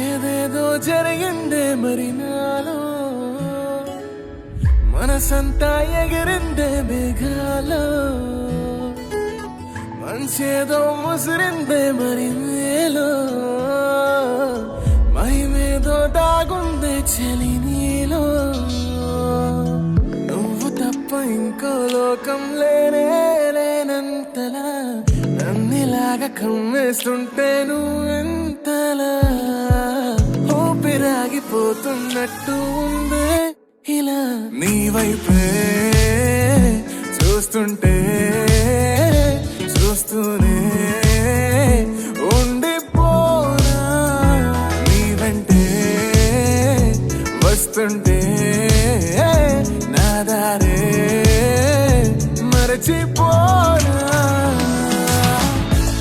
ఏదేదో జరిగిందే మరి నాలో, మనసంతా ఎగిరిందే మేఘాలో, మనసేదో ముసిరిందే మరి మేలో, మహిమేదో దాగుందే చలి నీలో. నువ్వు తప్ప ఇంకో లోకం లేనే లేనంతలా, నన్నిలాగా కమ్మేస్తుంటే నువ్వెంతలా, ఊపిరాగిపోతున్నట్టు ఉందే ఇలా. నీ వైపే చూస్తుంటే చూస్తూనే ఉండిపోనా, నీ వెంటే వస్తుంటే నా దారే మరచిపోనా.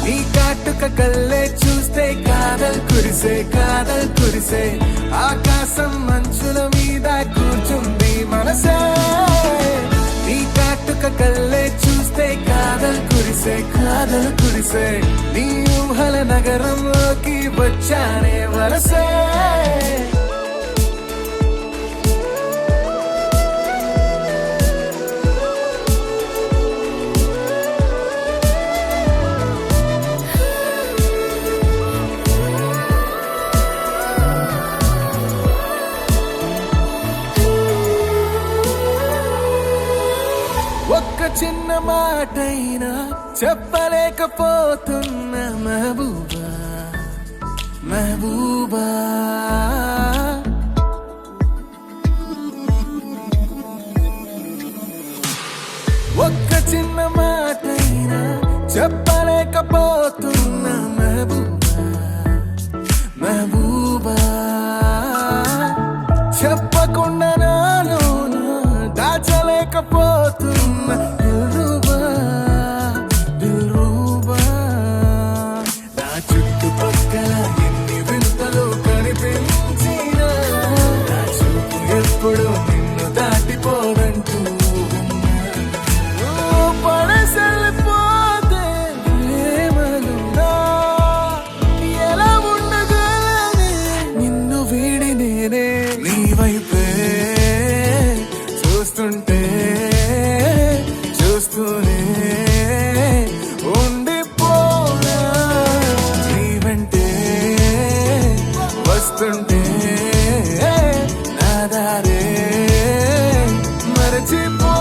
నీ కాటుక కళ్ళే చూస్తే కాదల్ కురిసే కాదల్ కురిసే, ఆకాశం మంచుల మీద కూర్చుంది మనసే. నీ కాటుక కళ్ళే చూస్తే కాదల్ కురిసే కాదల్ కురిసే, నీ ఊహల నగరంలోకి వచ్చానే వరసే. ఒక్క చిన్న మాటైనా చెప్పలేకపోతున్నా మహబూబా మహబూబా. ఒక్క చిన్న మాటైనా చెప్పలేకపోతున్నా మహబూబా మహబూబా. చెప్పకుండా నాలోన దాచలేకపోతున్నా దిల్రుబా దిల్రుబా. నా చుట్టుపక్కల ఎన్ని వింతలు కనిపించినా, నా చూపు ఎప్పుడు నిన్ను దాటిపోదంటూ పడసలిపోతే ప్రేమలున్నా ఎలా ఉండగలనే నిన్ను వీడి నేనే. నీ వైపే చూస్తుంటే చూస్తూనే ఉండిపోనా, నీ వెంటే వస్తుంటే నా దారే మరచిపోనా.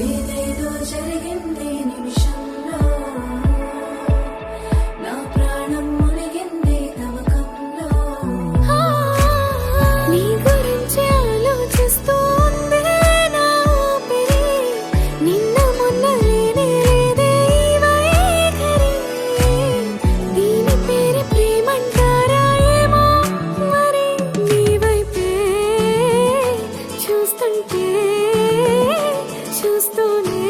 ఏదేదో జరిగింది నిమిషంలో, నా ప్రాణం మునిగింది తమకంలో. నీ గురించి ఆలోచిస్తోంది నా ఊపిరి, నిన్న మొన్న లేనే లేదే ఈ వైఖరి. దీని పేరు ప్రేమంటారా ఏమో మరి. నీ వైపే చూస్తుంటే చూస్తూనే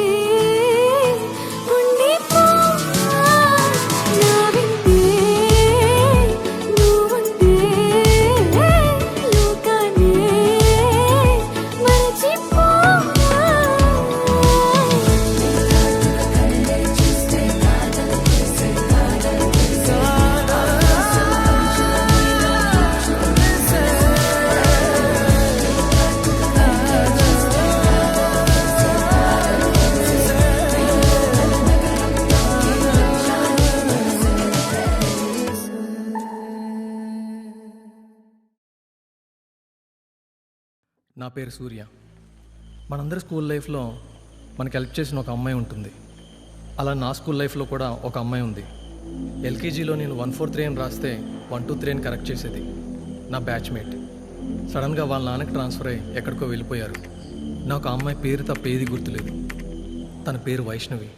ఉండిపోనా, నా వెంటే నువ్వుంటే లోకాన్నే మరచిపోనా. కళ్ళే చూస్తే కాదల్ కురిసే కాదల్ కురిసే, ఆకాశం నా పేరు సూర్య. మనందరి స్కూల్ లైఫ్లో మనకి హెల్ప్ చేసిన ఒక అమ్మాయి ఉంటుంది. అలా నా స్కూల్ లైఫ్లో కూడా ఒక అమ్మాయి ఉంది. ఎల్కేజీలో నేను 143 అని రాస్తే 123 అని కరెక్ట్ చేసేది. నా బ్యాచ్మేట్ సడన్గా వాళ్ళ నాన్నకి ట్రాన్స్ఫర్ అయ్యి ఎక్కడికో వెళ్ళిపోయారు. నాకు ఆ అమ్మాయి పేరు తప్ప ఏది గుర్తులేదు. తన పేరు వైష్ణవి.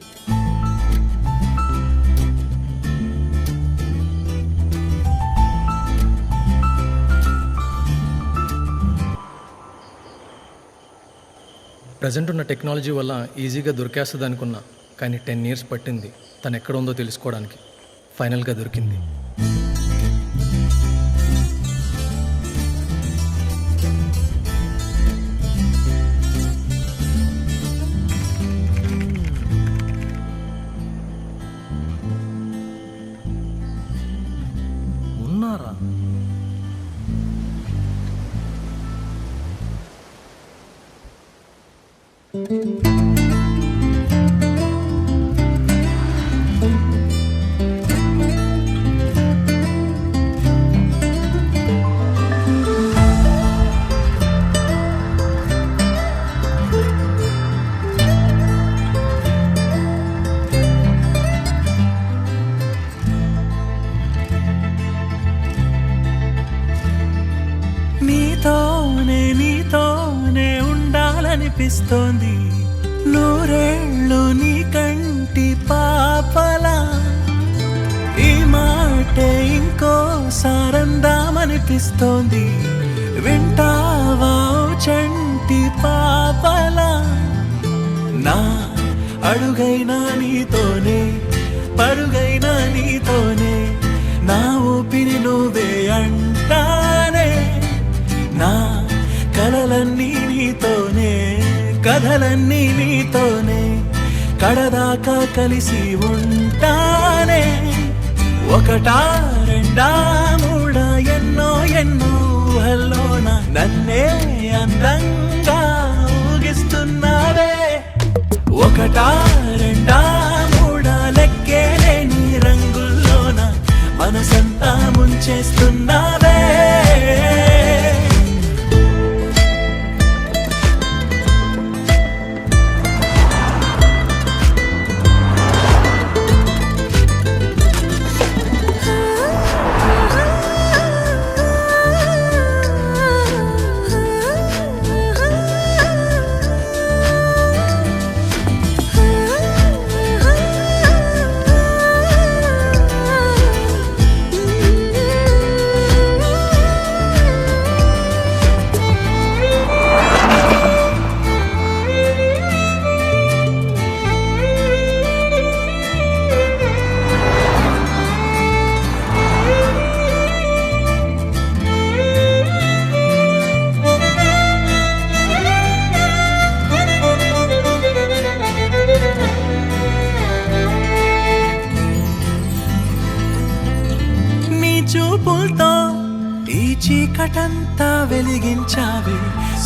ప్రజెంట్ ఉన్న టెక్నాలజీ వల్ల ఈజీగా దొరికేస్తుంది అనుకున్నా, కానీ 10 years పట్టింది తను ఎక్కడ ఉందో తెలుసుకోవడానికి. ఫైనల్గా దొరికింది. ఉన్నారా? నీతోనే ఉండాలనిపిస్తోంది. నూరేళ్ళు నీ కంటి పాపలా ఈ మాటే ఇంకోసారందామనిపిస్తోంది. వింటావా చంటి పాపలా? నా అడుగైనా నీతోనే, పరుగైనా నీతోనే, నా ఊపిరి నువ్వే అంటానే. నా కలలన్నీ నీతోనే, కథలన్నీ నీతోనే, కడదాకా కలిసి ఉంటానే. ఒకటా రెండా మూడా ఎన్నో ఎన్నో ఊహల్లోన నన్నే అందంగా ఊగిస్తున్నావే. ఒకటా రెండా మూడా లెక్కే లేని రంగుల్లోన మనసంతా ముంచేస్తున్నావే. చూపులతో ఈ చీకటంతా వెలిగించావే.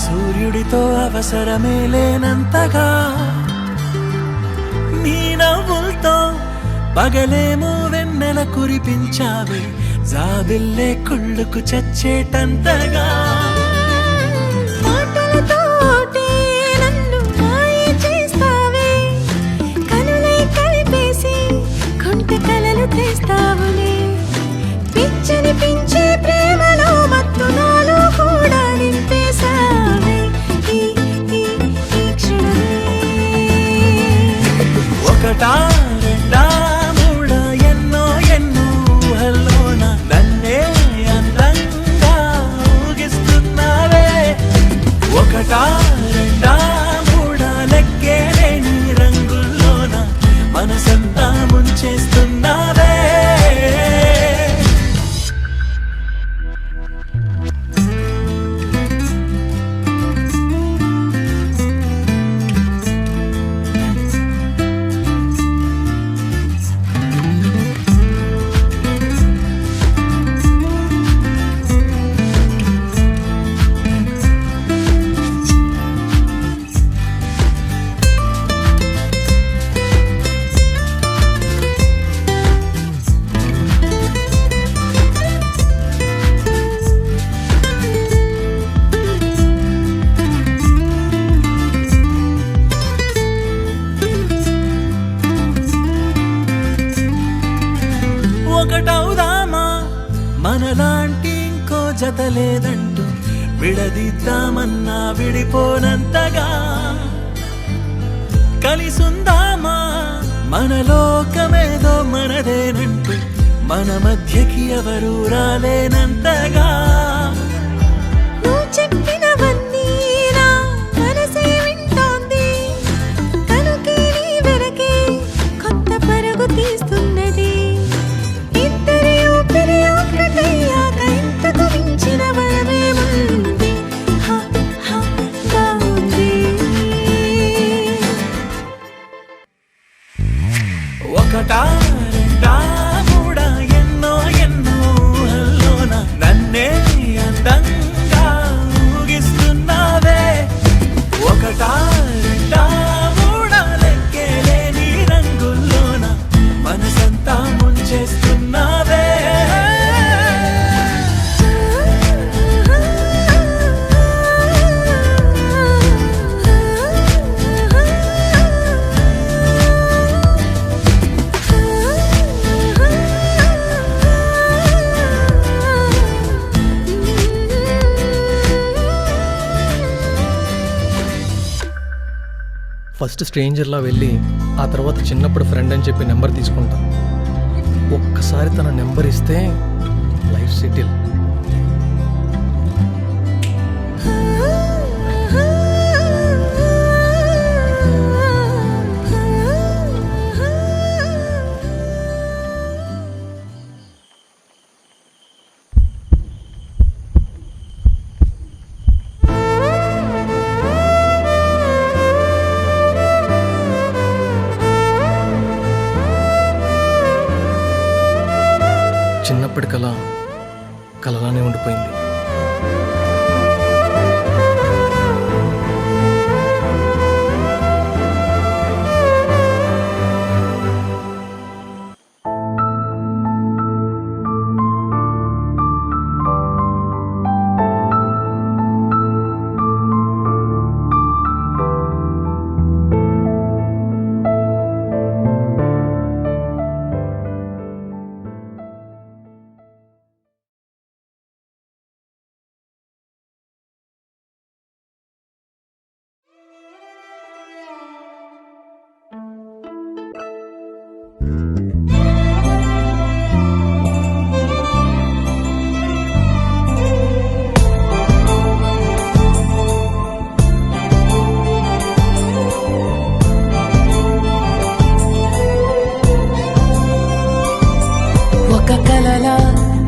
సూర్యుడితో అవసరమే లేనంతగా నీ నవ్వులతో పగలేమో వెన్నెల కురిపించావే. జాబిల్లే కుళ్ళుకు చచ్చేటంతగా పిచ్చనిపించే ప్రేమలో మత్తు నాలో కూడా నింపేశావే ఈ క్షణమే. ఒకటా రెండా మూడా ఎన్నో ఎన్నో ఊహల్లోన నన్నే అందంగా ఊగిస్తున్నావే. ఒకటా రెండా మూడా లెక్కే లేని రంగుల్లోన మనసంతా ముంచేస్తున్నావే. ఒకటవుదామా మనలాంటి ఇంకో జత లేదంటూ, విడదిద్దామన్నా విడిపోనంతగా కలిసుందామా మన లోకమేదో మనదేనంటూ, మన మధ్యకి ఎవరూ రాలేనంతగా. నువ్వు చెప్పినవన్నీ నా మనసే వింటోంది. ఒకటా రెండా మూడా ఎన్నో ఎన్నో ఊహల్లోన నన్నే అందంగా ఊగిస్తున్నావే. ఒకటా రెండా మూడా లెక్కేలేని రంగుల్లోన మనసంతా ముంచేస్తున్నావే. ఫస్ట్ స్ట్రేంజర్లా వెళ్ళి ఆ తర్వాత చిన్నప్పుడు ఫ్రెండ్ అని చెప్పి నెంబర్ తీసుకుంటా. ఒక్కసారి తన నెంబర్ ఇస్తే లైఫ్ సెటిల్. చిన్నప్పటి కళ కలలానే ఉండిపోయింది.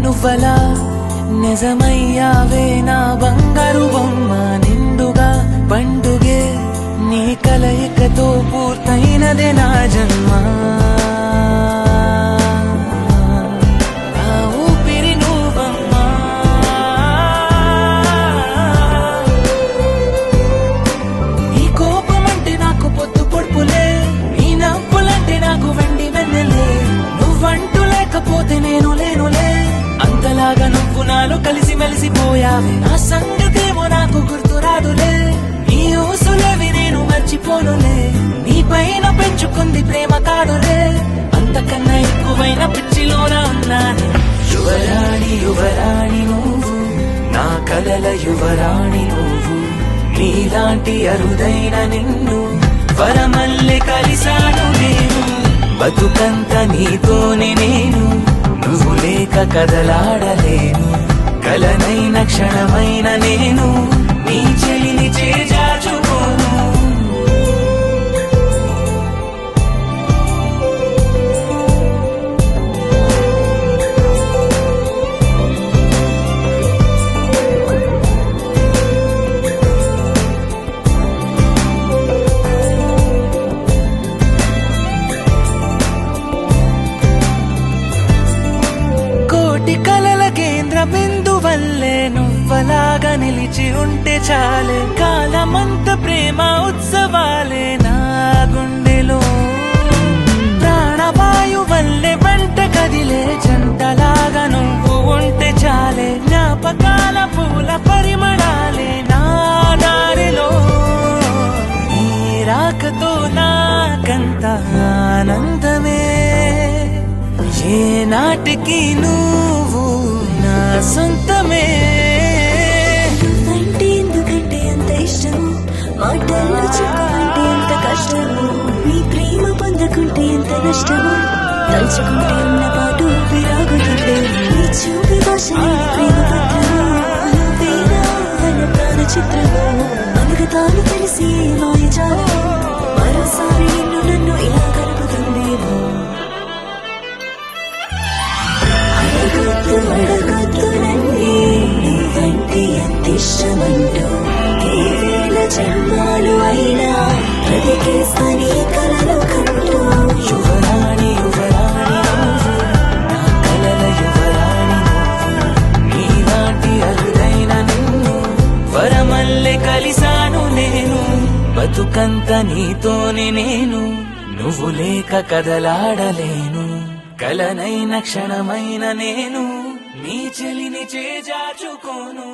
నువ్వలా నిజమయ్యావే నా బంగారు బొమ్మ. నిండుగా పండుగే నీ కలయికతో పూర్తయినదే నా జన్మ. నా ఊపిరి నువ్వమ్మా. నీ కోపమంటే నాకు పొద్దు పొడుపులే, నీ నవ్వులంటే నాకు వెండి వెన్నెలే. నువ్వంటూ లేకపోతే నేను లేనులే. అంతలాగా నువ్వు నాలో కలిసి మెలిసిపోయావే. నా సంగతేమో నాకు గుర్తురాదులే. నీ ఊసులేవి నేను మర్చిపోనులే. నీ పైన పెంచుకుంది ప్రేమ కాదులే. అంతకన్నా ఎక్కువైన పిచ్చిలోన ఉన్నానే. యువరాణి యువరాణి నువ్వు, నా కలల యువరాణి నువ్వు. నీలాంటి అరుదైన నిన్ను వరమల్లె కలిశాను నేను. బతుకంత నీతోనే నేను, నువ్వు లేక కదలాడలేను. కలనైన క్షణమైన నేను నీ చెలిని చేజాచుకోను. కలల కేంద్ర బిందువల్లే నువ్వలాగా నిలిచి ఉంటే చాలే. కాలమంత ప్రేమ ఉత్సవాలే నా గుండెలో. ప్రాణవాయు వల్లే వెంట కదిలే జంటలాగా నువ్వు ఉంటే చాలే. జ్ఞాపకాల పూల పరిమళాలే నా దారిలో. నీ రాకతో నాకంత ఆనందమే. ఏ నాటికి నువ్వు నా సొంతమే. అంటే ఎందుకంటే అంత ఇష్టం, మాటల్లో చెప్పమంటే ఎంత కష్టము. నీ ప్రేమ పొందకుంటే ఎంత నష్టము. తలుచుకుంటే ఉన్న పాటు విరాగుతుంటే నీ చూపి భాష ప్రేమ పత్రము. నువ్వేనా అన్న ప్రాణ చిత్రము. అందుకు తాను తెలిసి మాయజాలము. మరోసారి నిన్ను నన్ను ఇలా కలుపుతుందేమో. అడగొద్దు నన్నే నువ్వంటే ఎంత ఇష్టమంటూ. కేవేల జన్మాలు అయినా బ్రతికేస్తా నీ కలలు కంటూ. యువరాణి యువ నువ్వు లేక కదలాడలేను, కలనైన క్షణమైన నేను నీ చెలిని చేజార్చుకోను.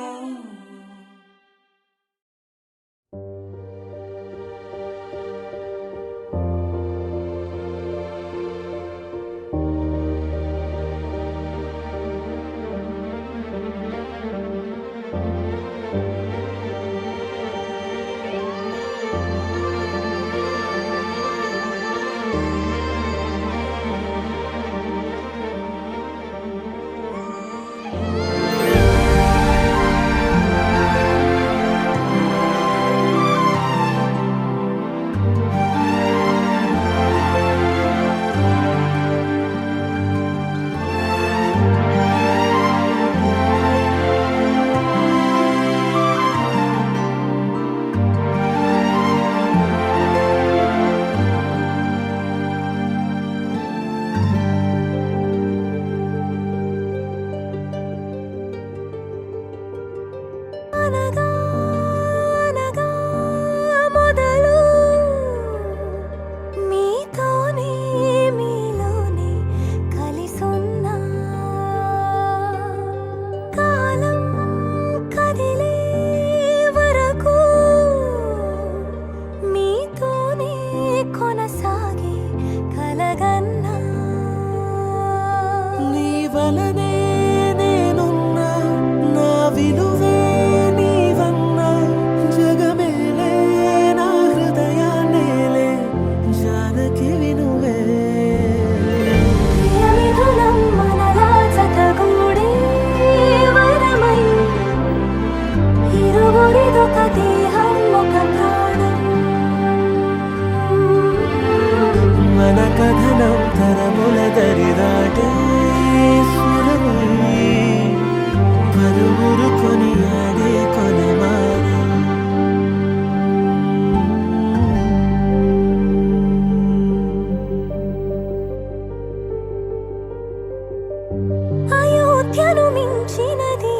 అయోధ్యను మించినది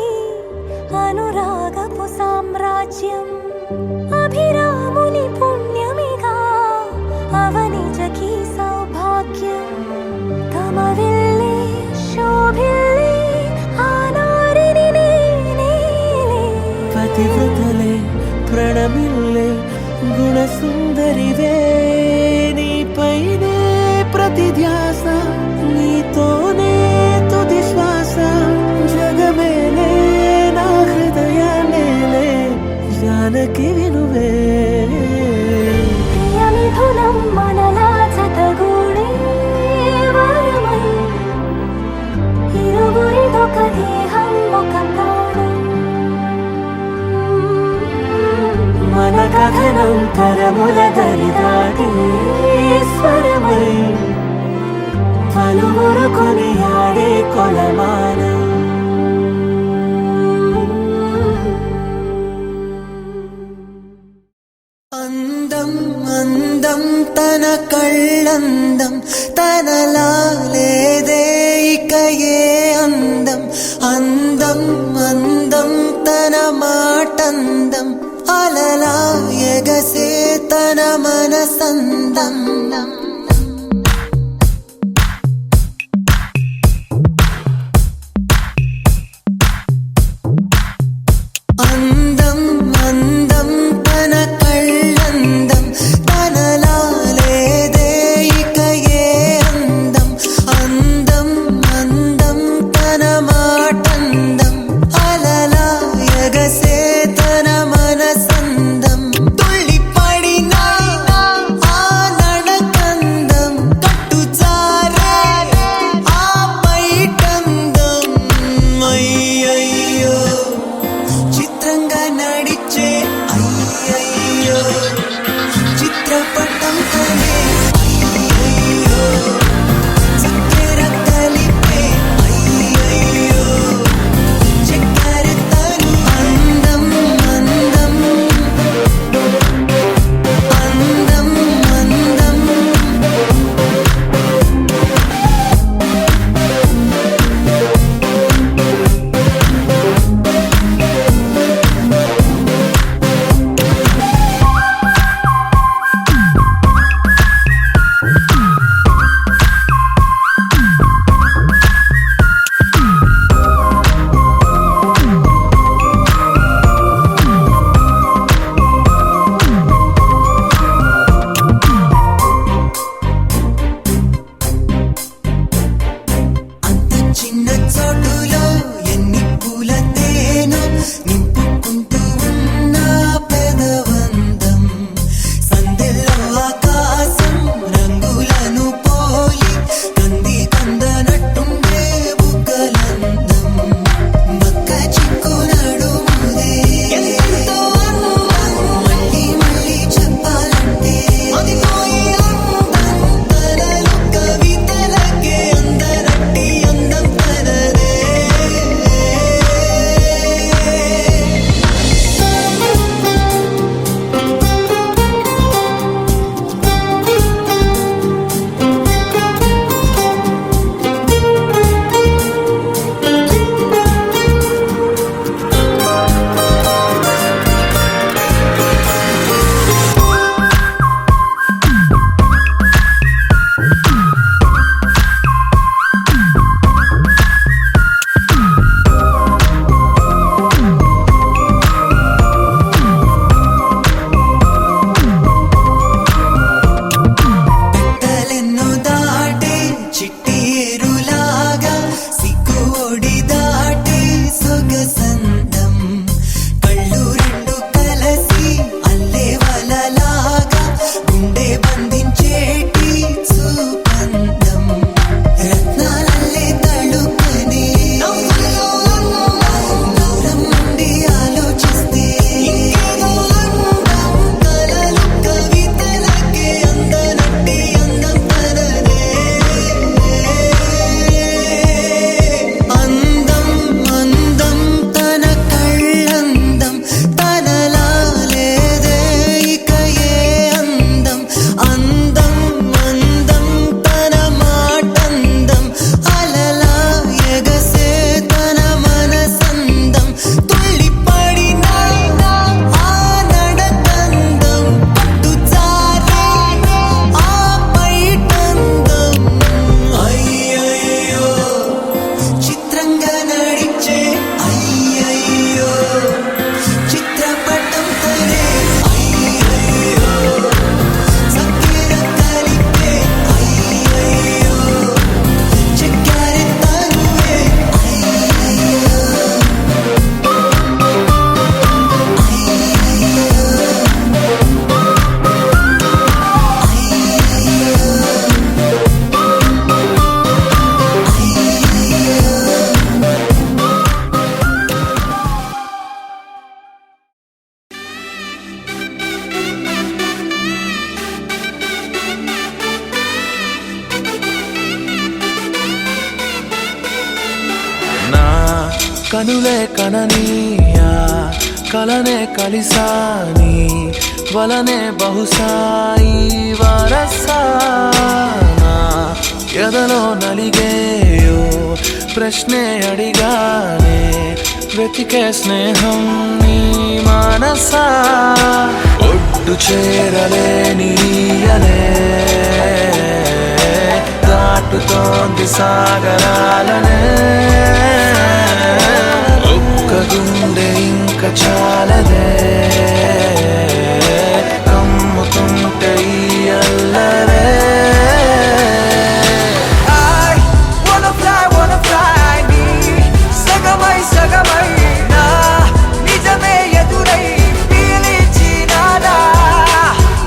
అనురాగపు సామ్రాజ్యం, అభిరాముని పుణ్యమిగా అవనిజకి సౌభాగ్యం. తమవిల్లే శోభిల్లే ఆనారిని నేనే, పతివ్రతలే ప్రణమిల్లే గుణసుందరివే, నీపైనే ప్రతి ధ్యాస, నీతోనే తుది శ్వాస. జగమేలే నా హృదయాన్నేలే జానకి వినువే. ప్రియమిథునం మనలా జతగూడే వరమై, ఇరువురిదొక దేహం ఒక ప్రాణం. మన కథనం తరముల దరిదాటి స్వరమై, పలువురు కొనియాడే కొలమానం. అందం అందం తన కళ్ళందం, తనలా లేదే ఇక ఏ అందం. అందం అందం తన మాటందం, అలలా ఎగసే తన మనసందం. అందం అందం తన కళ్ళందం, తనలా లేదే ఇక ఏ అందం. అందం అందం తన మాటందం, అలలా ఎగసే తన మనసందం. తుళ్ళి పడిన ఆ నడక కనులే కననీయా కలనే కలిసాని వలనే బహుశాయి వరసానా ఎదలో నలిగేయో ప్రశ్నే అడిగానే వెతికే స్నేహం నీ మనసా ఒడ్డు చేరలేని అలే దాటుతోంది సాగరాలనే ఒక్క గుండె ఇంక చాలదే కమ్ముకుంటే ఈ అల్లరే సగమై నా నిజమే ఎదురై పీలిచినాదా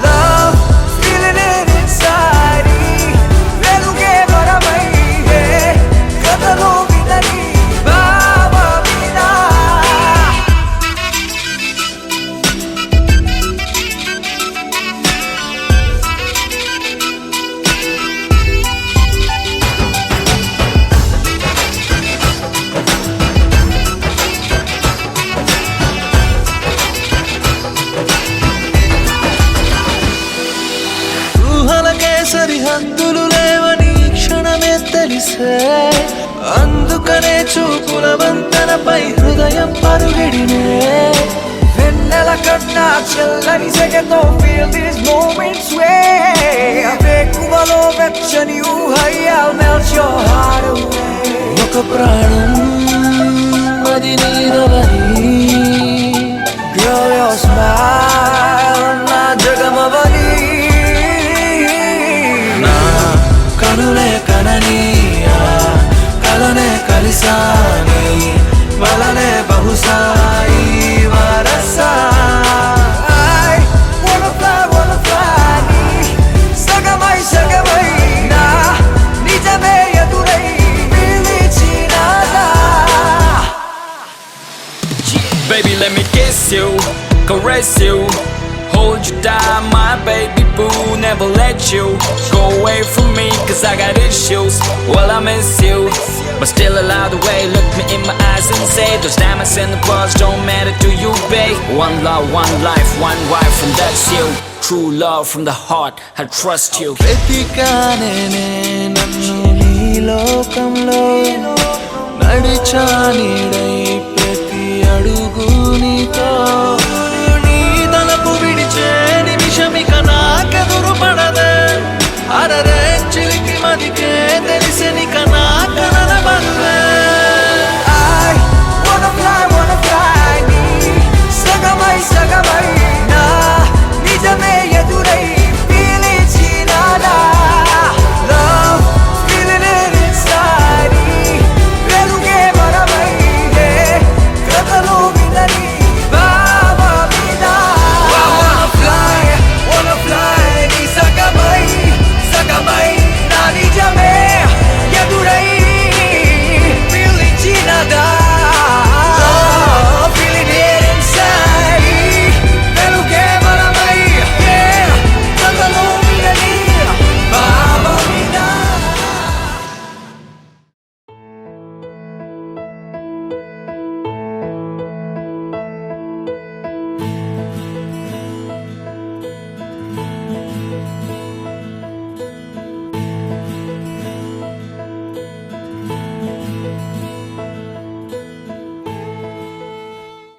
లవ్ ఫీలింగ్ ఇట్ ఇన్సైడ్ వెలుగే వరమై కథలో వినని భావమినా ఊహలకే సరిహద్దులు లేవని క్షణమే తెలిసే అందుకనే చూపుల వంతనపై హృదయం పరుగిడినే వెన్నెల కన్నా చల్లని సెగతో feel these moments వేకువలో వెచ్చని ఊహయ్యాల్ melt your heart away ఒక ప్రాణం అది నీరవని girl your smile నా జగమవని నా కనులే కననీయా కలనే కలిసాని వలనే బహుశాయి వరసా I wanna fly సగమై నా నిజమే ఎదురై పిలిచినాదా Baby, let me kiss you, caress you, hold you down, my baby boo. Never let you go away from me, cause I got issues. Well, I miss you, but still allow the way. Look me in my eyes and say those diamonds and the pearls don't matter to you, babe. One love, one life, one wife, and that's you. True love from the heart, I trust you. వెతికానే నన్ను నీ లోకంలో నడిచా నీడై ప్రతి అడుగు నీతో నీ తలపు విడిచే నిమిషమిక నాకెదురు పడదే అరరే చిలికి మదికే తెలిసి నిక నా కనల బరువే